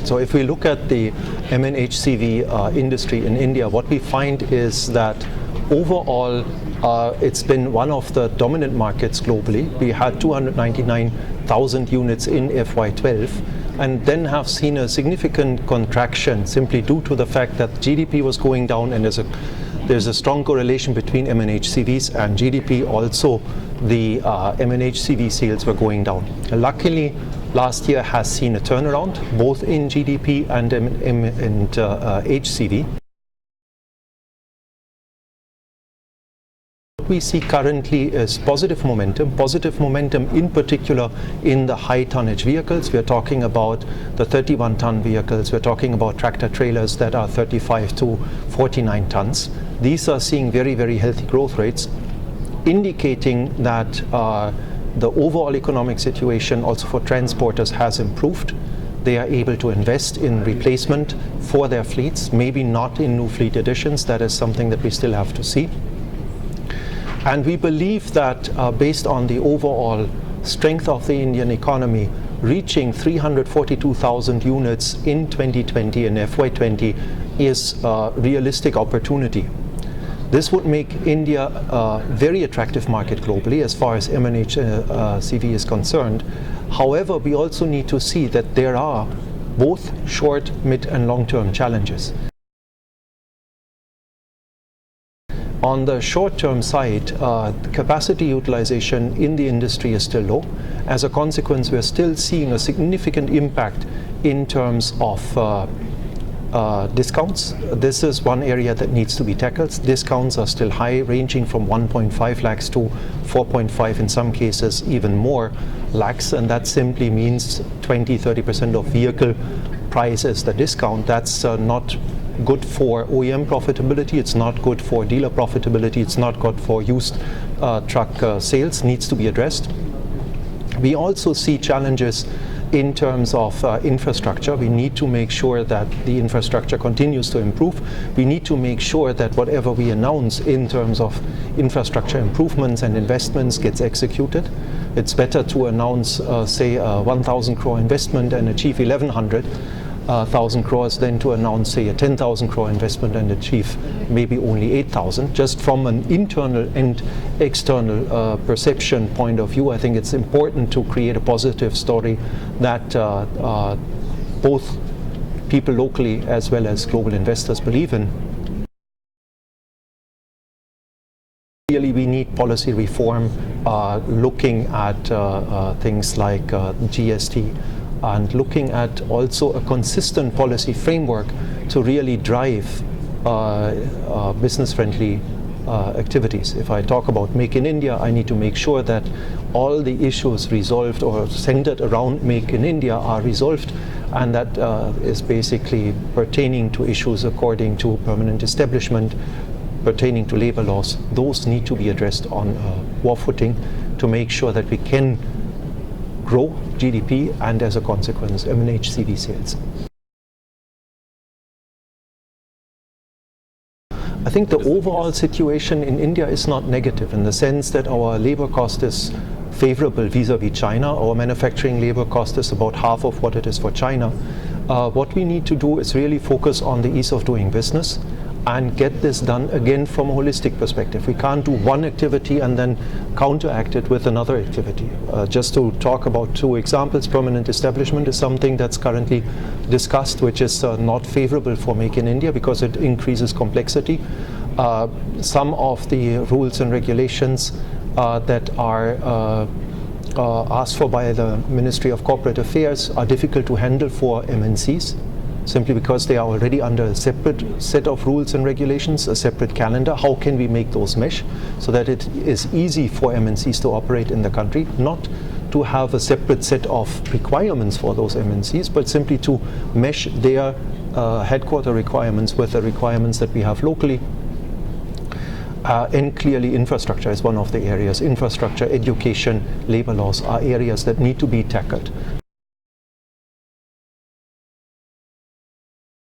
So if we look at the MNHCV industry in India, what we find is that overall it's been one of the dominant markets globally. We had 299,000 units in FY12 and then have seen a significant contraction simply due to the fact that GDP was going down, and there's a strong correlation between MNHCVs and GDP. Also, the MNHCV sales were going down. Luckily, last year has seen a turnaround both in GDP and HCV. What we see currently is positive momentum in particular in the high tonnage vehicles. We're talking about the 31-ton vehicles, we're talking about tractor trailers that are 35 to 49 tons. These are seeing very, very healthy growth rates, indicating that the overall economic situation also for transporters has improved. They are able to invest in replacement for their fleets, maybe not in new fleet additions. That is something that we still have to see. And we believe that based on the overall strength of the Indian economy, reaching 342,000 units in 2020 and FY20 is a realistic opportunity. This would make India a very attractive market globally as far as MNHCV is concerned. However, we also need to see that there are both short, mid and long-term challenges. On the short-term side, capacity utilization in the industry is still low. As a consequence, we are still seeing a significant impact in terms of discounts. This is one area that needs to be tackled. Discounts are still high, ranging from 1.5 lakhs to 4.5, in some cases even more lakhs, and that simply means 20-30% of vehicle price is the discount. That's not good for OEM profitability, it's not good for dealer profitability, it's not good for used truck sales. Needs to be addressed. We also see challenges in terms of infrastructure. We need to make sure that the infrastructure continues to improve. We need to make sure that whatever we announce in terms of infrastructure improvements and investments gets executed. It's better to announce say a 1,000 crore investment and achieve 1,100,000 crores than to announce say a 10,000 crore investment and achieve maybe only 8,000. Just from an internal and external perception point of view, I think it's important to create a positive story that both people locally as well as global investors believe in. Really, we need policy reform, looking at things like GST, and looking at also a consistent policy framework to really drive business-friendly activities. If I talk about Make in India, I need to make sure that all the issues resolved or centered around Make in India are resolved, and that is basically pertaining to issues according to permanent establishment, pertaining to labor laws. Those need to be addressed on war footing to make sure that we can grow GDP and as a consequence MNHCV sales. I think the overall situation in India is not negative in the sense that our labor cost is favorable vis-a-vis China. Our manufacturing labor cost is about half of what it is for China. What we need to do is really focus on the ease of doing business and get this done again from a holistic perspective. We can't do one activity and then counteract it with another activity. Just to talk about two examples, permanent establishment is something that's currently discussed, which is not favorable for Make in India because it increases complexity. Some of the rules and regulations that are asked for by the Ministry of Corporate Affairs are difficult to handle for MNCs, simply because they are already under a separate set of rules and regulations, a separate calendar. How can we make those mesh so that it is easy for MNCs to operate in the country, not to have a separate set of requirements for those MNCs, but simply to mesh their headquarter requirements with the requirements that we have locally. And clearly infrastructure is one of the areas. Infrastructure, education, labor laws are areas that need to be tackled.